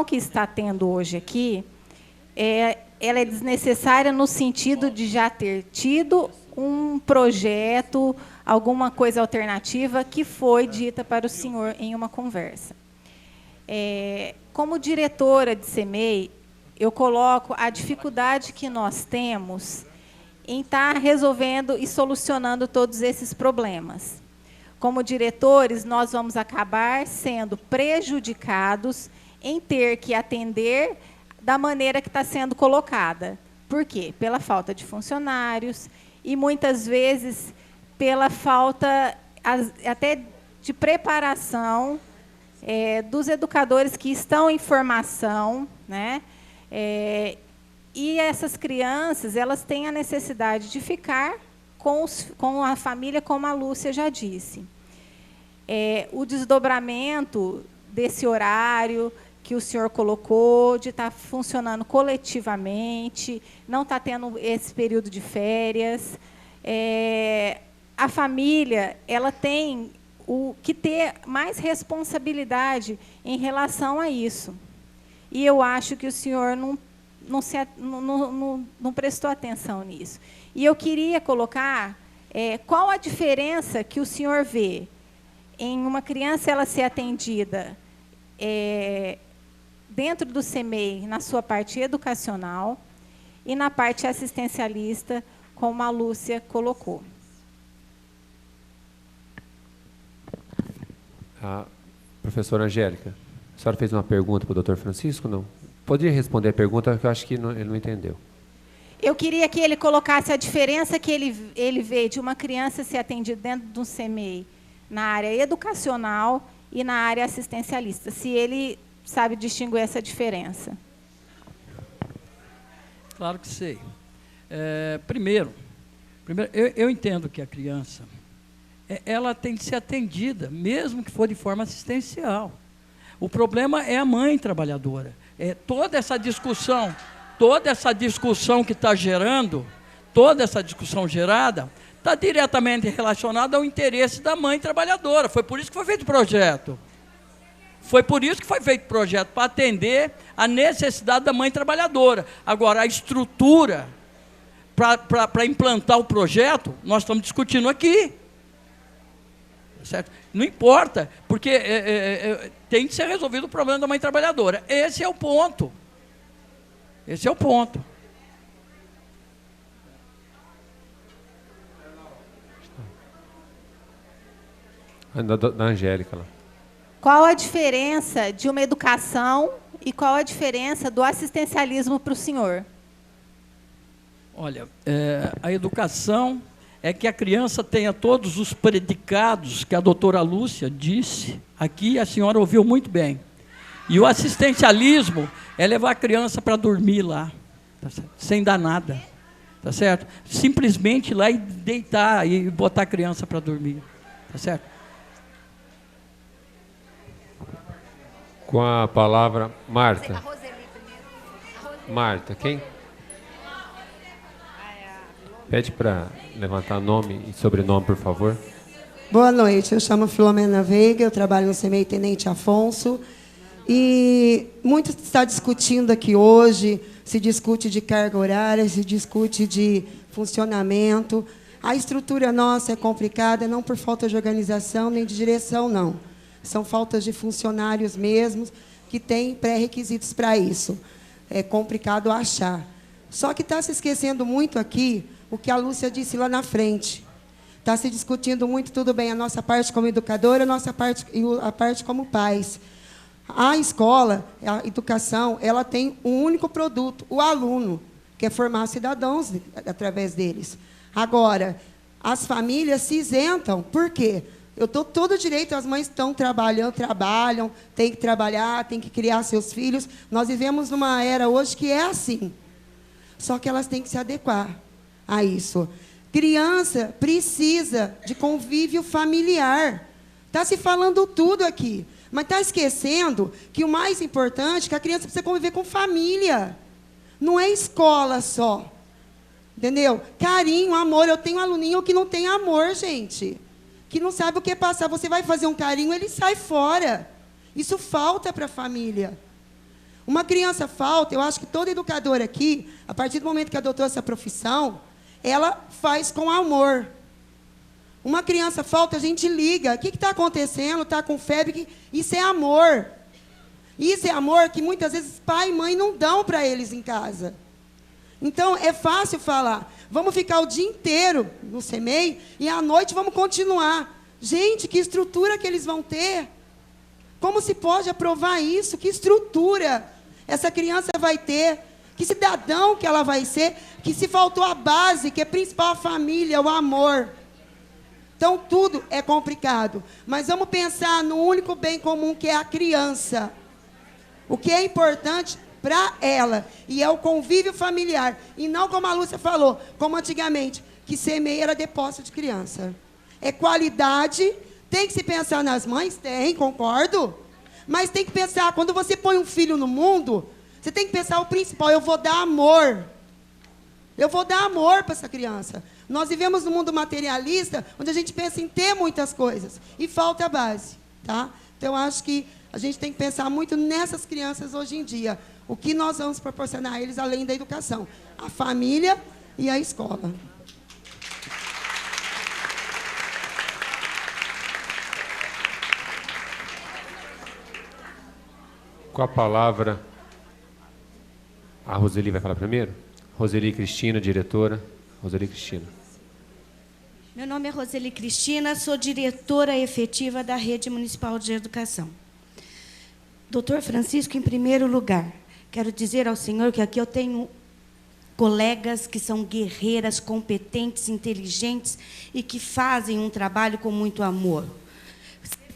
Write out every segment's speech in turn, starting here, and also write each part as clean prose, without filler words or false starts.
que está tendo hoje aqui, ela é desnecessária no sentido de já ter tido um projeto, alguma coisa alternativa que foi dita para o senhor em uma conversa. Como diretora de CEMEI, eu coloco a dificuldade que nós temos em estar resolvendo e solucionando todos esses problemas. Como diretores, nós vamos acabar sendo prejudicados em ter que atender da maneira que está sendo colocada. Por quê? Pela falta de funcionários e, muitas vezes, pela falta até de preparação dos educadores que estão em formação, né? E essas crianças, elas têm a necessidade de ficar com a família, como a Lúcia já disse. O desdobramento desse horário que o senhor colocou, de estar funcionando coletivamente, não está tendo esse período de férias. A família, ela tem que ter mais responsabilidade em relação a isso. E eu acho que o senhor não prestou atenção nisso. E eu queria colocar qual a diferença que o senhor vê em uma criança ela ser atendida dentro do CEMEI, na sua parte educacional, e na parte assistencialista, como a Lúcia colocou. Professora Angélica, a senhora fez uma pergunta para o doutor Francisco, não? Poderia responder a pergunta, que eu acho que ele não entendeu. Eu queria que ele colocasse a diferença que ele vê de uma criança ser atendida dentro do CEMEI, na área educacional e na área assistencialista, se ele sabe distinguir essa diferença. Claro que sei. Primeiro eu entendo que a criança ela tem que ser atendida, mesmo que for de forma assistencial. O problema é a mãe trabalhadora. Toda essa discussão que está gerando, toda essa discussão gerada, está diretamente relacionada ao interesse da mãe trabalhadora. Foi por isso que foi feito o projeto. Foi por isso que foi feito o projeto, para atender a necessidade da mãe trabalhadora. Agora, a estrutura para implantar o projeto, nós estamos discutindo aqui. Certo? Não importa, porque tem que ser resolvido o problema da mãe trabalhadora. Esse é o ponto. Esse é o ponto. Da Angélica lá. Qual a diferença de uma educação e qual a diferença do assistencialismo para o senhor? Olha, a educação é que a criança tenha todos os predicados que a doutora Lúcia disse. Aqui a senhora ouviu muito bem. E o assistencialismo é levar a criança para dormir lá, tá certo? Sem dar nada, tá certo? Simplesmente ir lá e deitar e botar a criança para dormir, tá certo? Com a palavra, Marta. Marta, quem? Pede para levantar nome e sobrenome, por favor. Boa noite, eu chamo Filomena Veiga, eu trabalho no CEMEI Tenente Afonso. E muito se está discutindo aqui hoje, se discute de carga horária, se discute de funcionamento. A estrutura nossa é complicada, não por falta de organização nem de direção, não. São faltas de funcionários mesmos, que têm pré-requisitos para isso. É complicado achar. Só que está se esquecendo muito aqui o que a Lúcia disse lá na frente. Está se discutindo muito, tudo bem, a nossa parte como educadora, a parte como pais. A escola, a educação, ela tem um único produto, o aluno, que é formar cidadãos através deles. Agora, as famílias se isentam. Por quê? Eu dou todo o direito, as mães estão trabalham, têm que trabalhar, têm que criar seus filhos. Nós vivemos numa era hoje que é assim. Só que elas têm que se adequar a isso. Criança precisa de convívio familiar. Está se falando tudo aqui. Mas está esquecendo que o mais importante é que a criança precisa conviver com família. Não é escola só. Entendeu? Carinho, amor. Eu tenho um aluninho que não tem amor, gente. Que não sabe o que passar. Você vai fazer um carinho, ele sai fora. Isso falta para a família. Uma criança falta, eu acho que toda educadora aqui, a partir do momento que adotou essa profissão, ela faz com amor. Uma criança falta, a gente liga. O que está acontecendo? Está com febre? Isso é amor. Isso é amor que muitas vezes pai e mãe não dão para eles em casa. Então, é fácil falar. Vamos ficar o dia inteiro no CEMEI e à noite vamos continuar. Gente, que estrutura que eles vão ter? Como se pode aprovar isso? Que estrutura essa criança vai ter? Que cidadão que ela vai ser? Que se faltou a base, que é principal a família, o amor. Então, tudo é complicado. Mas vamos pensar no único bem comum, que é a criança. O que é importante para ela. E é o convívio familiar. E não como a Lúcia falou, como antigamente, que CEMEI era depósito de criança. É qualidade. Tem que se pensar nas mães? Tem, concordo. Mas tem que pensar, quando você põe um filho no mundo, você tem que pensar o principal, eu vou dar amor. Eu vou dar amor para essa criança. Nós vivemos num mundo materialista, onde a gente pensa em ter muitas coisas. E falta a base. Tá? Então, eu acho que a gente tem que pensar muito nessas crianças hoje em dia. O que nós vamos proporcionar a eles, além da educação? A família e a escola. Com a palavra, a Roseli vai falar primeiro? Roseli Cristina, diretora. Roseli Cristina. Meu nome é Roseli Cristina, sou diretora efetiva da Rede Municipal de Educação. Doutor Francisco, em primeiro lugar, quero dizer ao senhor que aqui eu tenho colegas que são guerreiras, competentes, inteligentes e que fazem um trabalho com muito amor.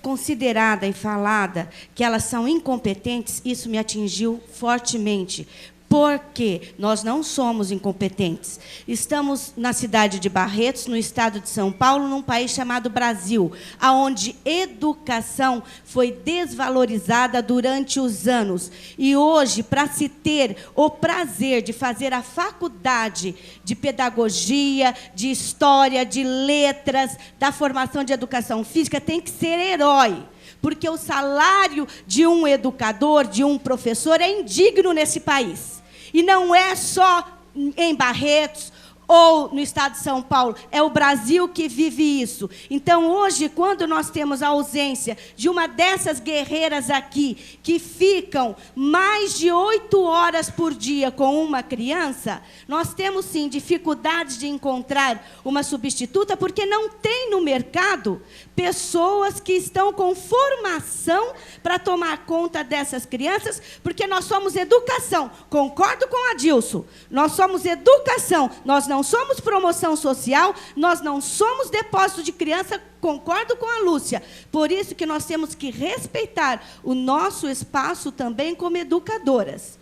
Considerada e falada que elas são incompetentes, isso me atingiu fortemente, porque nós não somos incompetentes. Estamos na cidade de Barretos, no estado de São Paulo, num país chamado Brasil, onde educação foi desvalorizada durante os anos. E hoje, para se ter o prazer de fazer a faculdade de pedagogia, de história, de letras, da formação de educação física, tem que ser herói. Porque o salário de um educador, de um professor, é indigno nesse país. E não é só em Barretos ou no estado de São Paulo, é o Brasil que vive isso. Então, hoje, quando nós temos a ausência de uma dessas guerreiras aqui, que ficam mais de 8 horas por dia com uma criança, nós temos, sim, dificuldades de encontrar uma substituta, porque não tem no mercado pessoas que estão com formação para tomar conta dessas crianças, porque nós somos educação. Concordo com a Dilson. Nós somos educação, nós não somos promoção social, nós não somos depósito de criança, concordo com a Lúcia. Por isso que nós temos que respeitar o nosso espaço também como educadoras.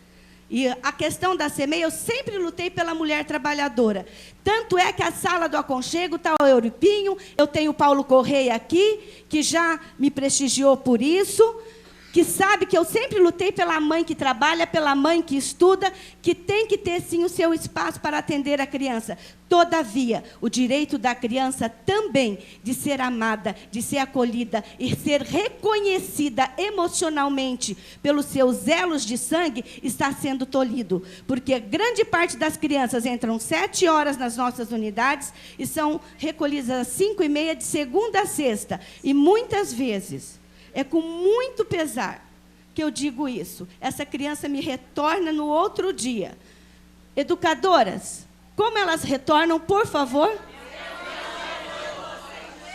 E a questão da CEMEI, eu sempre lutei pela mulher trabalhadora. Tanto é que a sala do aconchego está o Euripinho, eu tenho o Paulo Correia aqui, que já me prestigiou por isso, que sabe que eu sempre lutei pela mãe que trabalha, pela mãe que estuda, que tem que ter, sim, o seu espaço para atender a criança. Todavia, o direito da criança também de ser amada, de ser acolhida e ser reconhecida emocionalmente pelos seus elos de sangue está sendo tolhido. Porque grande parte das crianças entram 7 horas nas nossas unidades e são recolhidas às 5h30 de segunda a sexta. E muitas vezes... é com muito pesar que eu digo isso. Essa criança me retorna no outro dia. Educadoras, como elas retornam, por favor?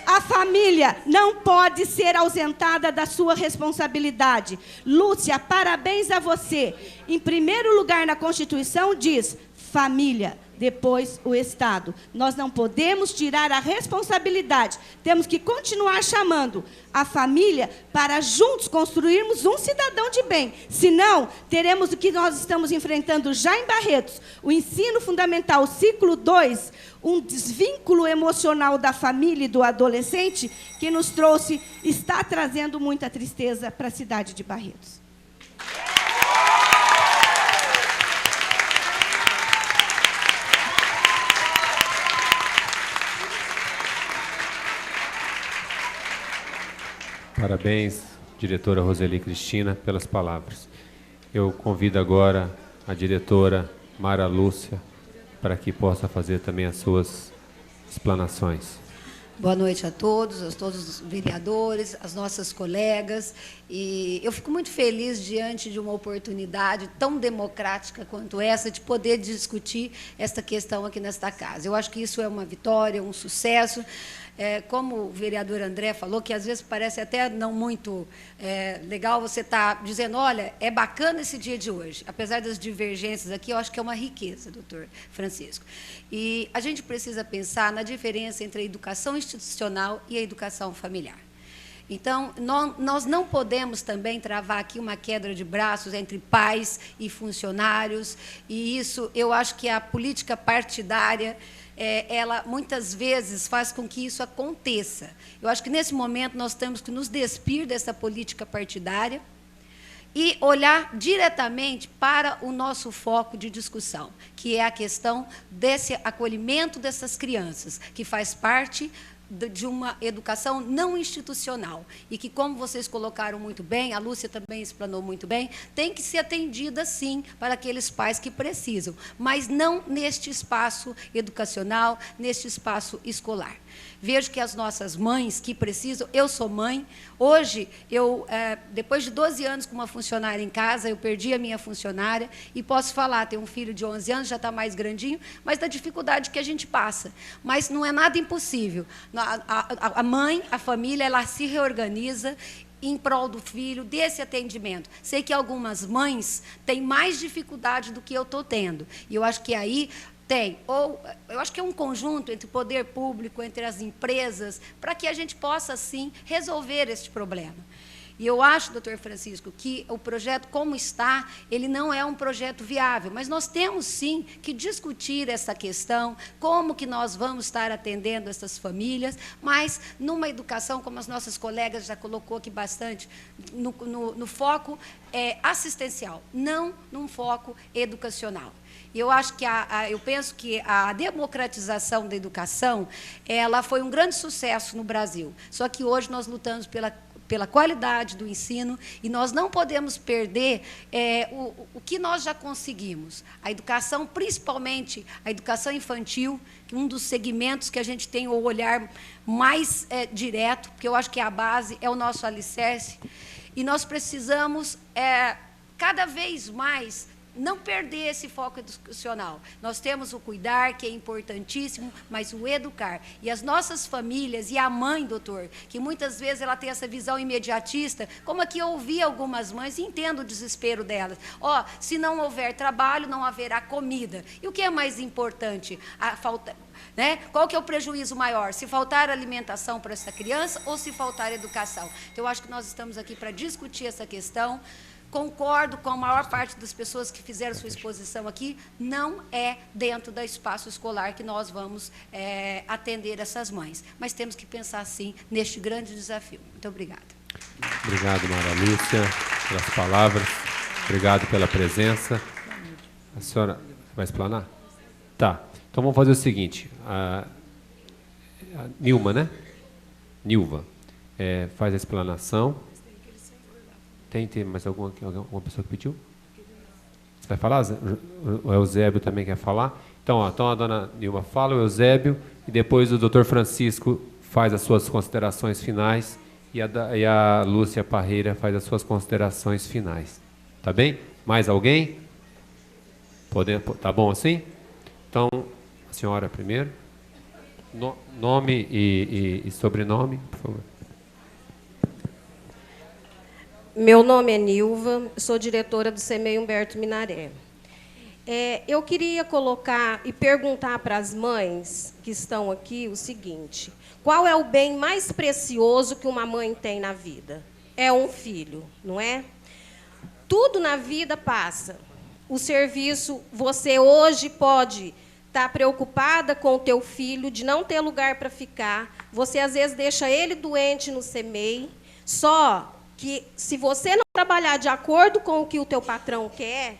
A família não pode ser ausentada da sua responsabilidade. Lúcia, parabéns a você. Em primeiro lugar, na Constituição, diz família. Depois, o Estado. Nós não podemos tirar a responsabilidade. Temos que continuar chamando a família para juntos construirmos um cidadão de bem. Senão, teremos o que nós estamos enfrentando já em Barretos. O ensino fundamental, ciclo 2, um desvínculo emocional da família e do adolescente que nos trouxe, está trazendo muita tristeza para a cidade de Barretos. Parabéns, diretora Roseli Cristina, pelas palavras. Eu convido agora a diretora Mara Lúcia para que possa fazer também as suas explanações. Boa noite a todos os vereadores, as nossas colegas. E eu fico muito feliz diante de uma oportunidade tão democrática quanto essa de poder discutir esta questão aqui nesta casa. Eu acho que isso é uma vitória, um sucesso. Como o vereador André falou, que às vezes parece até não muito legal você estar dizendo, olha, é bacana esse dia de hoje. Apesar das divergências aqui, eu acho que é uma riqueza, doutor Francisco. E a gente precisa pensar na diferença entre a educação institucional e a educação familiar. Então, nós não podemos também travar aqui uma queda de braços entre pais e funcionários, e isso, eu acho que a política partidária, ela muitas vezes faz com que isso aconteça. Eu acho que, nesse momento, nós temos que nos despir dessa política partidária e olhar diretamente para o nosso foco de discussão, que é a questão desse acolhimento dessas crianças, que faz parte de uma educação não institucional e que, como vocês colocaram muito bem, a Lúcia também explanou muito bem, tem que ser atendida, sim, para aqueles pais que precisam, mas não neste espaço educacional, neste espaço escolar. Vejo que as nossas mães que precisam, eu sou mãe, hoje, depois de 12 anos com uma funcionária em casa, eu perdi a minha funcionária e posso falar, tenho um filho de 11 anos, já está mais grandinho, mas da dificuldade que a gente passa. Mas não é nada impossível. A mãe, a família, ela se reorganiza em prol do filho, desse atendimento. Sei que algumas mães têm mais dificuldade do que eu estou tendo. E eu acho que aí eu acho que é um conjunto entre o poder público, entre as empresas, para que a gente possa, sim, resolver este problema. E eu acho, doutor Francisco, que o projeto, como está, ele não é um projeto viável, mas nós temos, sim, que discutir essa questão, como que nós vamos estar atendendo essas famílias, mas numa educação, como as nossas colegas já colocou aqui bastante, no foco assistencial, não num foco educacional. E eu acho que eu penso que a democratização da educação, ela foi um grande sucesso no Brasil. Só que hoje nós lutamos pela qualidade do ensino e nós não podemos perder o que nós já conseguimos. A educação, principalmente a educação infantil, que um dos segmentos que a gente tem o olhar mais direto, porque eu acho que a base é o nosso alicerce, e nós precisamos, cada vez mais, não perder esse foco educacional. Nós temos o cuidar, que é importantíssimo, mas o educar. E as nossas famílias, e a mãe, doutor, que muitas vezes ela tem essa visão imediatista, como aqui eu ouvi algumas mães, e entendo o desespero delas. Se não houver trabalho, não haverá comida. E o que é mais importante? Qual que é o prejuízo maior? Se faltar alimentação para essa criança ou se faltar educação? Então, eu acho que nós estamos aqui para discutir essa questão. Concordo com a maior parte das pessoas que fizeram sua exposição aqui, não é dentro do espaço escolar que nós vamos atender essas mães. Mas temos que pensar, sim, neste grande desafio. Muito obrigada. Obrigado, Mara Lúcia, pelas palavras. Obrigado pela presença. A senhora vai explanar? Tá. Então, vamos fazer o seguinte. A Nilma, né? Nilva, faz a explanação. Tem mais alguma pessoa que pediu? Você vai falar? O Eusébio também quer falar? Então, a dona Nilma fala, o Eusébio, e depois o doutor Francisco faz as suas considerações finais e a Lúcia Parreira faz as suas considerações finais. Tá bem? Mais alguém? Tá bom assim? Então, a senhora primeiro. Nome e sobrenome, por favor. Meu nome é Nilva, sou diretora do CEMEI Humberto Minaré. Eu queria colocar e perguntar para as mães que estão aqui o seguinte: qual é o bem mais precioso que uma mãe tem na vida? É um filho, não é? Tudo na vida passa. O serviço, você hoje pode estar preocupada com o teu filho, de não ter lugar para ficar. Você, às vezes, deixa ele doente no CEMEI, só que, se você não trabalhar de acordo com o que o teu patrão quer,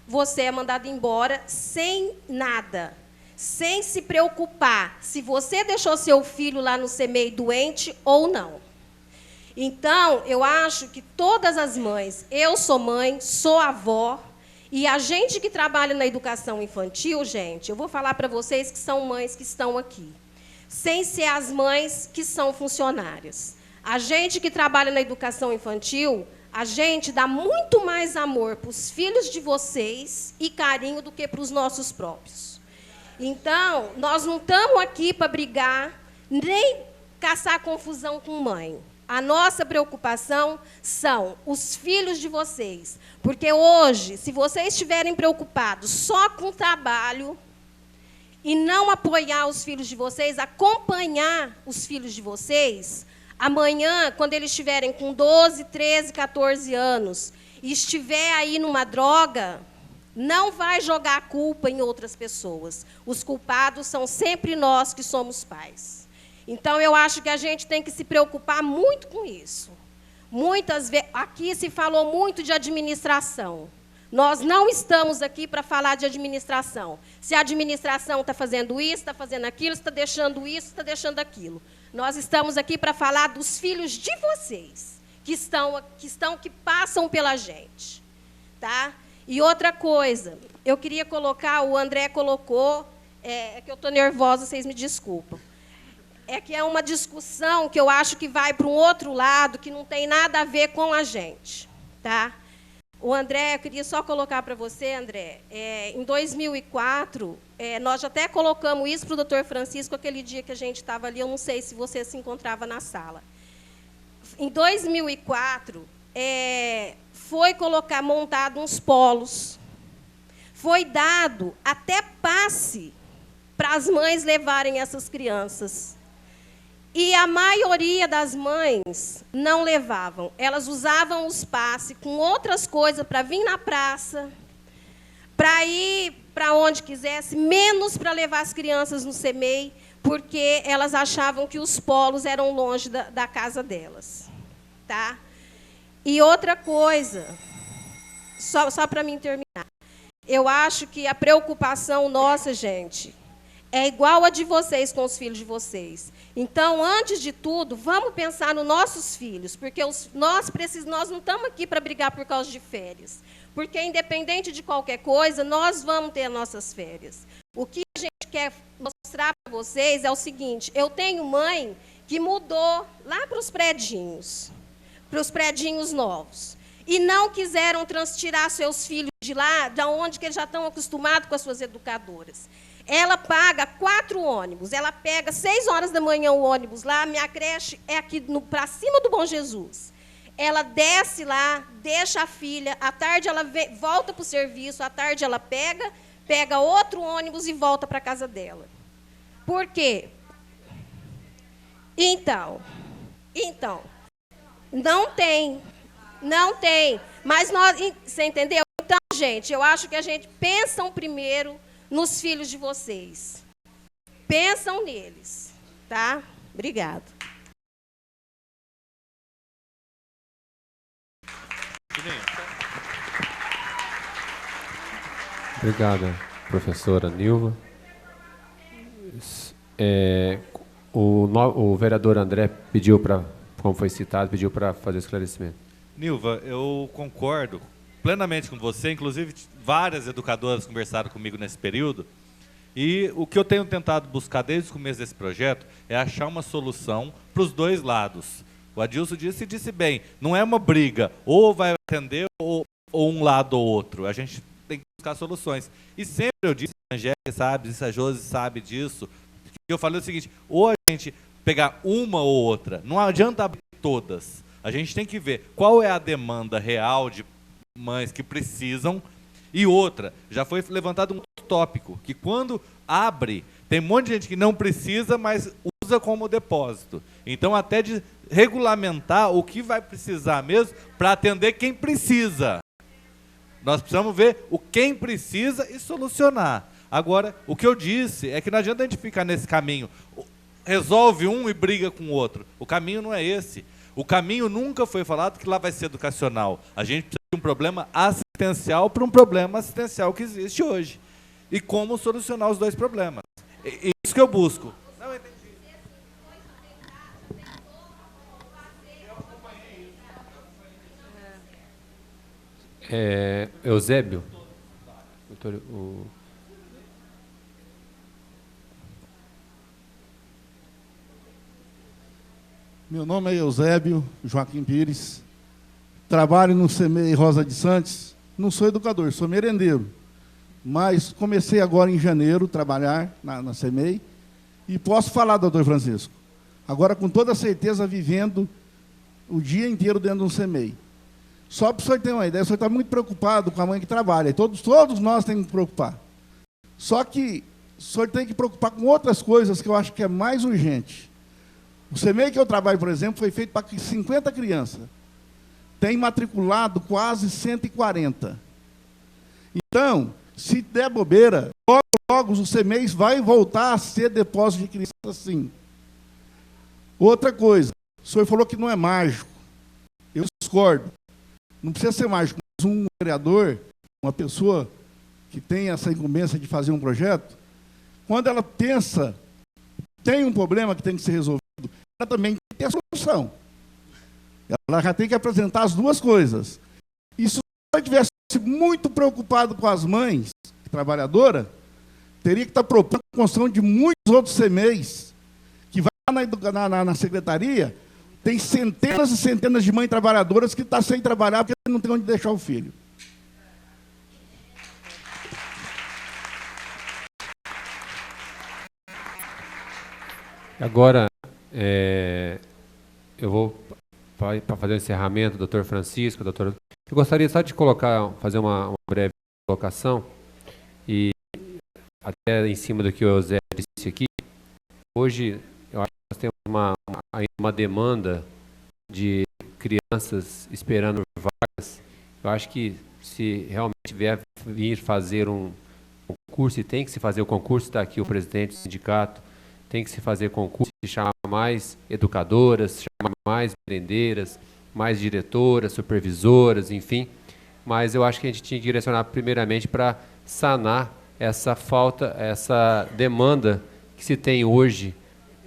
você é mandado embora sem nada, sem se preocupar se você deixou seu filho lá no CEMEI doente ou não. Então, eu acho que todas as mães, eu sou mãe, sou avó, e a gente que trabalha na educação infantil, gente, eu vou falar para vocês que são mães que estão aqui, sem ser as mães que são funcionárias. A gente que trabalha na educação infantil, a gente dá muito mais amor para os filhos de vocês e carinho do que para os nossos próprios. Então, nós não estamos aqui para brigar, nem caçar confusão com mãe. A nossa preocupação são os filhos de vocês. Porque hoje, se vocês estiverem preocupados só com o trabalho e não apoiar os filhos de vocês, acompanhar os filhos de vocês, amanhã, quando eles estiverem com 12, 13, 14 anos e estiver aí numa droga, não vai jogar a culpa em outras pessoas. Os culpados são sempre nós que somos pais. Então, eu acho que a gente tem que se preocupar muito com isso. Muitas vezes, aqui se falou muito de administração. Nós não estamos aqui para falar de administração. Se a administração está fazendo isso, está fazendo aquilo, está deixando isso, está deixando aquilo. Nós estamos aqui para falar dos filhos de vocês, que passam pela gente. Tá? E outra coisa, eu queria colocar, o André colocou, é que eu estou nervosa, vocês me desculpam. É que é uma discussão que eu acho que vai para um outro lado, que não tem nada a ver com a gente. Tá? O André, eu queria só colocar para você, André, em 2004, nós já até colocamos isso para o doutor Francisco, aquele dia que a gente estava ali, eu não sei se você se encontrava na sala. Em 2004, foi montado uns polos, foi dado até passe para as mães levarem essas crianças. E a maioria das mães não levavam. Elas usavam os passes com outras coisas para vir na praça, para ir para onde quisesse, menos para levar as crianças no CEMEI, porque elas achavam que os polos eram longe da casa delas. Tá? E outra coisa, só para mim terminar, eu acho que a preocupação nossa, gente, é igual a de vocês com os filhos de vocês. Então, antes de tudo, vamos pensar nos nossos filhos, porque nós não estamos aqui para brigar por causa de férias. Porque, independente de qualquer coisa, nós vamos ter nossas férias. O que a gente quer mostrar para vocês é o seguinte, eu tenho mãe que mudou lá para os predinhos novos, e não quiseram tirar seus filhos de lá, de onde que eles já estão acostumados com as suas educadoras. Ela paga 4 ônibus, ela pega 6 horas da manhã o ônibus lá, minha creche é aqui para cima do Bom Jesus. Ela desce lá, deixa a filha, à tarde ela volta para o serviço, à tarde ela pega outro ônibus e volta para a casa dela. Por quê? Então, não tem. Mas você entendeu? Então, gente, eu acho que a gente pensa primeiro nos filhos de vocês. Pensam neles, tá? Obrigada. Obrigada, professora Nilva. O vereador André pediu para, como foi citado, pediu para fazer o esclarecimento. Nilva, eu concordo plenamente com você, inclusive várias educadoras conversaram comigo nesse período, e o que eu tenho tentado buscar desde o começo desse projeto é achar uma solução para os dois lados. O Adilson disse bem, não é uma briga, ou vai atender ou um lado ou outro, a gente tem que buscar soluções. E sempre eu disse, a Angélica sabe disso, a Josi sabe disso, eu falei o seguinte, ou a gente pegar uma ou outra, não adianta abrir todas, a gente tem que ver qual é a demanda real de mães que precisam. E outra, já foi levantado um outro tópico, que quando abre, tem um monte de gente que não precisa, mas usa como depósito. Então, até de regulamentar o que vai precisar mesmo para atender quem precisa. Nós precisamos ver o quem precisa e solucionar. Agora, o que eu disse é que não adianta a gente ficar nesse caminho. Resolve um e briga com o outro. O caminho não é esse. O caminho nunca foi falado que lá vai ser educacional. A gente precisa de um problema assistencial para um problema assistencial que existe hoje. E como solucionar os dois problemas. É isso que eu busco. Não, eu entendi. Eusébio? Meu nome é Eusébio Joaquim Pires. Trabalho no CEMEI Rosa de Santos. Não sou educador, sou merendeiro. Mas comecei agora em janeiro a trabalhar na CEMEI. E posso falar, doutor Francisco, agora com toda certeza vivendo o dia inteiro dentro de um CEMEI. Só para o senhor ter uma ideia, o senhor está muito preocupado com a mãe que trabalha. E todos nós temos que preocupar. Só que o senhor tem que preocupar com outras coisas que eu acho que é mais urgente. O CEMEI que eu trabalho, por exemplo, foi feito para 50 crianças. Tem matriculado quase 140. Então, se der bobeira, logo o CEMEI vai voltar a ser depósito de crianças, sim. Outra coisa, o senhor falou que não é mágico. Eu discordo. Não precisa ser mágico, mas um vereador, uma pessoa que tem essa incumbência de fazer um projeto, quando ela pensa, tem um problema que tem que ser resolvido, ela também tem que ter a solução. Ela já tem que apresentar as duas coisas. E se o senhor estivesse muito preocupado com as mães trabalhadoras, teria que estar propondo a construção de muitos outros CEMEIs, que vai lá na secretaria, tem centenas e centenas de mães trabalhadoras que estão sem trabalhar porque não tem onde deixar o filho. Agora, eu vou para fazer o encerramento, doutor Francisco, doutor. Eu gostaria só de fazer uma breve colocação, e até em cima do que o Eusébio disse aqui. Hoje, eu acho que nós temos uma demanda de crianças esperando vagas. Eu acho que se realmente vier vir fazer um concurso, e tem que se fazer o concurso, está aqui o presidente do sindicato, tem que se fazer concurso, chamar mais educadoras, chamar mais merendeiras, mais diretoras, supervisoras, enfim. Mas eu acho que a gente tinha que direcionar primeiramente para sanar essa falta, essa demanda que se tem hoje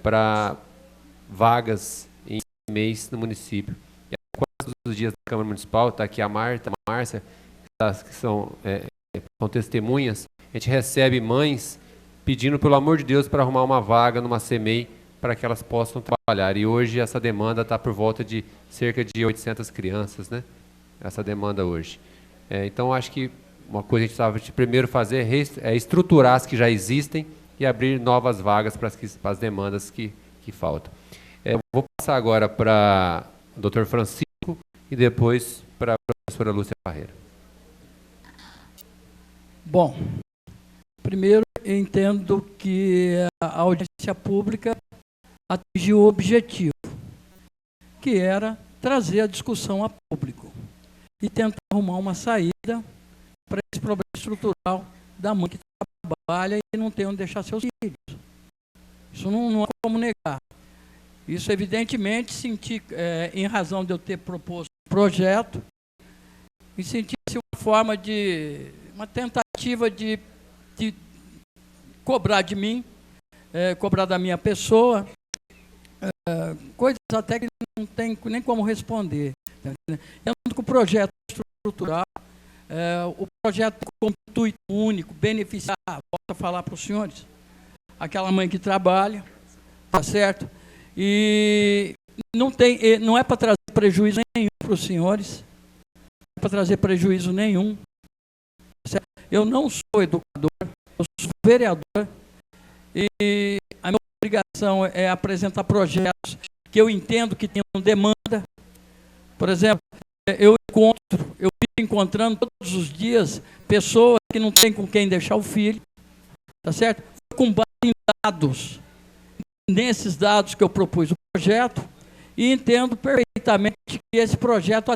para vagas em mês no município. E quase todos os dias da Câmara Municipal, está aqui a Marta, a Márcia, que são testemunhas, a gente recebe mães pedindo, pelo amor de Deus, para arrumar uma vaga numa CEMEI para que elas possam trabalhar. E hoje essa demanda está por volta de cerca de 800 crianças, né? Essa demanda hoje. Então, acho que uma coisa que a gente precisava de primeiro fazer é estruturar as que já existem e abrir novas vagas para as demandas que faltam. Vou passar agora para o doutor Francisco e depois para a professora Lúcia Parreira. Bom, primeiro, eu entendo que a audiência pública atingiu o objetivo, que era trazer a discussão a público e tentar arrumar uma saída para esse problema estrutural da mãe que trabalha e não tem onde deixar seus filhos. Isso não há como negar. Isso, evidentemente, senti, em razão de eu ter proposto um projeto, e senti-se uma tentativa de cobrar de mim, cobrar da minha pessoa, coisas até que não tem nem como responder. Com o projeto estrutural, o projeto com intuito único, beneficiar, volto a falar para os senhores, aquela mãe que trabalha, tá certo? E não é para trazer prejuízo nenhum para os senhores, não é para trazer prejuízo nenhum. Certo? Eu não sou educador, eu sou vereador, e a minha obrigação é apresentar projetos que eu entendo que tenham demanda. Por exemplo, eu fico encontrando todos os dias pessoas que não têm com quem deixar o filho, tá certo? Com base em dados, nesses dados que eu propus o projeto, e entendo perfeitamente que esse projeto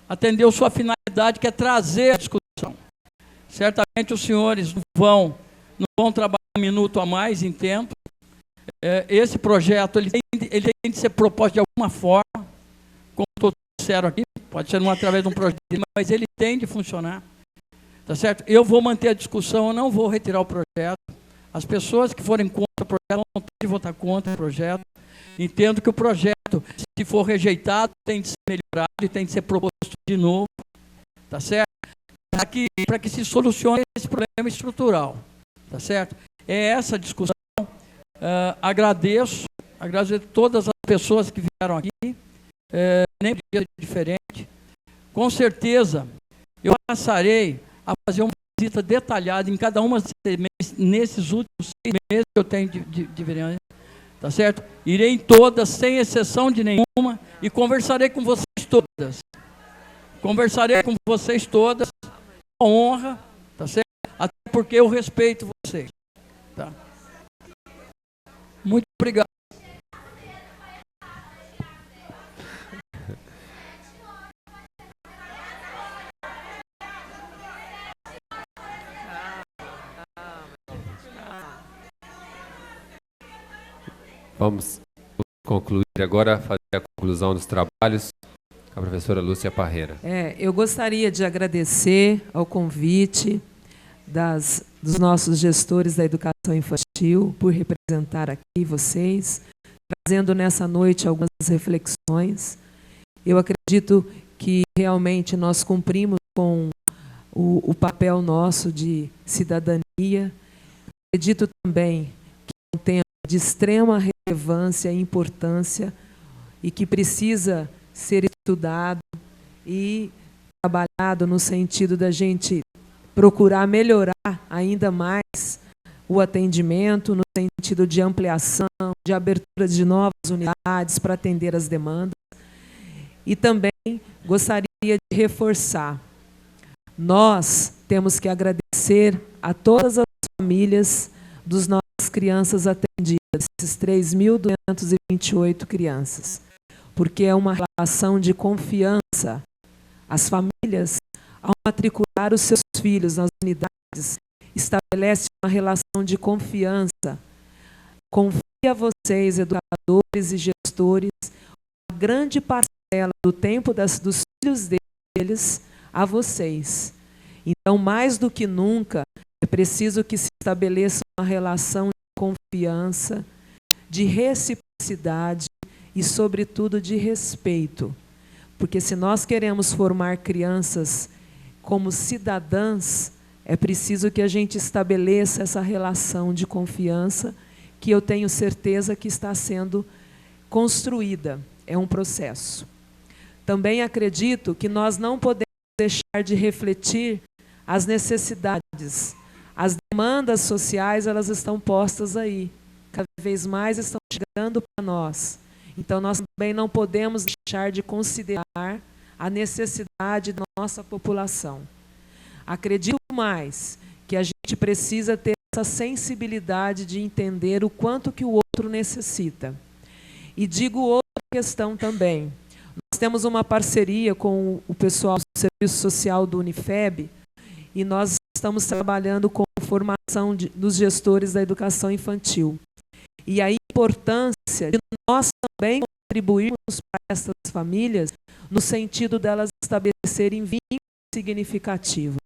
atendeu sua finalidade, que é trazer a discussão. Certamente os senhores não vão trabalhar um minuto a mais, entendo. Esse projeto ele tem de ser proposto de alguma forma, como todos disseram aqui, pode ser através de um projeto, mas ele tem de funcionar. Tá certo? Eu vou manter a discussão, eu não vou retirar o projeto. As pessoas que forem contra o projeto vão ter de votar contra o projeto. Entendo que o projeto, se for rejeitado, tem de ser melhorado e tem de ser proposto de novo. tá certo? Para que se solucione esse problema estrutural, tá certo? É essa discussão. Agradeço todas as pessoas que vieram aqui, nem dia diferente. Com certeza, eu passarei a fazer uma visita detalhada em cada uma nesses últimos 6 meses que eu tenho de vereador, tá certo? Irei em todas, sem exceção de nenhuma, e conversarei com vocês todas. Conversarei com vocês todas, com honra, tá certo? Até porque eu respeito vocês, tá? Muito obrigado. Vamos concluir agora, fazer a conclusão dos trabalhos com a professora Lúcia Parreira. Eu gostaria de agradecer ao convite dos nossos gestores da educação infantil por representar aqui vocês, trazendo nessa noite algumas reflexões. Eu acredito que realmente nós cumprimos com o papel nosso de cidadania. Acredito também que é um tema de extrema relevância e importância e que precisa ser estudado e trabalhado no sentido da gente procurar melhorar ainda mais o atendimento, no sentido de ampliação, de abertura de novas unidades para atender as demandas. E também gostaria de reforçar, nós temos que agradecer a todas as famílias dos nossas crianças atendidas, esses 3.228 crianças, porque é uma relação de confiança. As famílias, ao matricular os seus filhos nas unidades, estabelecem uma relação de confiança. Confia a vocês, educadores e gestores, uma grande parcela do tempo dos filhos deles a vocês. Então, mais do que nunca, é preciso que se estabeleça uma relação de confiança, de reciprocidade e, sobretudo, de respeito. Porque se nós queremos formar crianças como cidadãs, é preciso que a gente estabeleça essa relação de confiança que eu tenho certeza que está sendo construída. É um processo. Também acredito que nós não podemos deixar de refletir as necessidades. As demandas sociais, elas estão postas aí. Cada vez mais estão chegando para nós. Então, nós também não podemos deixar de considerar a necessidade da nossa população. Acredito mais que a gente precisa ter essa sensibilidade de entender o quanto que o outro necessita. E digo outra questão também. Nós temos uma parceria com o pessoal do Serviço Social do Unifeb e nós estamos trabalhando com a formação dos gestores da educação infantil. E a importância de nós também contribuirmos para essas famílias no sentido delas estabelecerem vínculos significativos.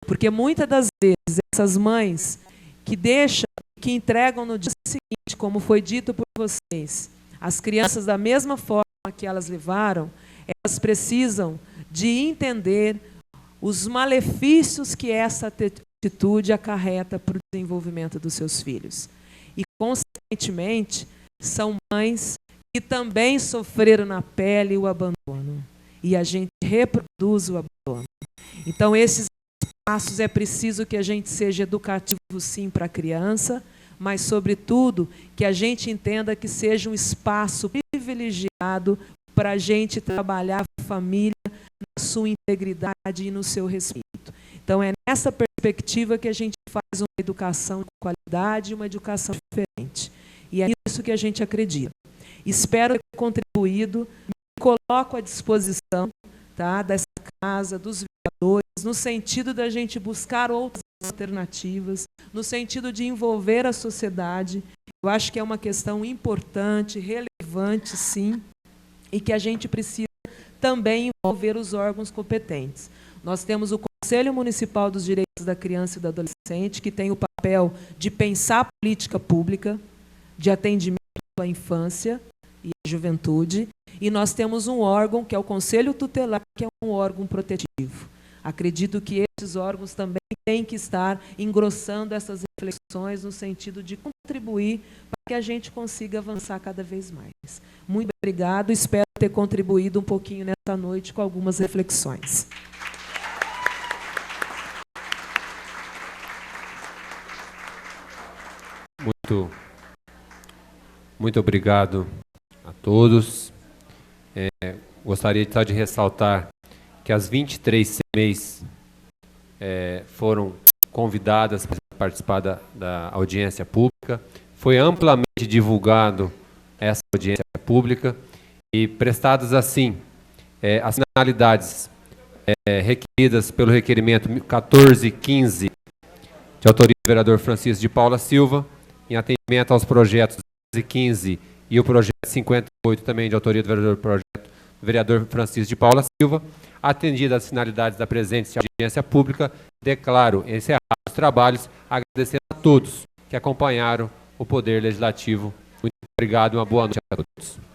Porque muitas das vezes essas mães que deixam, que entregam no dia seguinte, como foi dito por vocês, as crianças da mesma forma que elas levaram, elas precisam de entender os malefícios que essa atitude acarreta para o desenvolvimento dos seus filhos. E, consequentemente, são mães que também sofreram na pele o abandono. E a gente reproduz o abandono. Então, esses espaços é preciso que a gente seja educativo, sim, para a criança, mas, sobretudo, que a gente entenda que seja um espaço privilegiado para a gente trabalhar a família na sua integridade e no seu respeito. Então, é nessa perspectiva que a gente faz uma educação de qualidade e uma educação diferente. E é isso que a gente acredita. Espero ter contribuído, me coloco à disposição, tá, dessa casa, dos vereadores, no sentido da gente buscar outras alternativas, no sentido de envolver a sociedade. Eu acho que é uma questão importante, relevante, sim, e que a gente precisa também envolver os órgãos competentes. Nós temos o Conselho Municipal dos Direitos da Criança e do Adolescente, que tem o papel de pensar política pública, de atendimento à infância e à juventude, e nós temos um órgão, que é o Conselho Tutelar, que é um órgão protetivo. Acredito que esses órgãos também têm que estar engrossando essas reflexões no sentido de contribuir para que a gente consiga avançar cada vez mais. Muito obrigado, espero ter contribuído um pouquinho nessa noite com algumas reflexões. Muito obrigado a todos. Gostaria de ressaltar que as 23 CMEs foram convidadas para participar da audiência pública. Foi amplamente divulgado essa audiência pública e prestadas assim as finalidades requeridas pelo requerimento 1415 de autoria do vereador Francisco de Paula Silva, em atendimento aos projetos 15 e o projeto 58 também de autoria do vereador Francisco de Paula Silva. Atendidas as finalidades da presente audiência pública, declaro encerrados os trabalhos, agradecendo a todos que acompanharam o Poder Legislativo. Muito obrigado e uma boa noite a todos.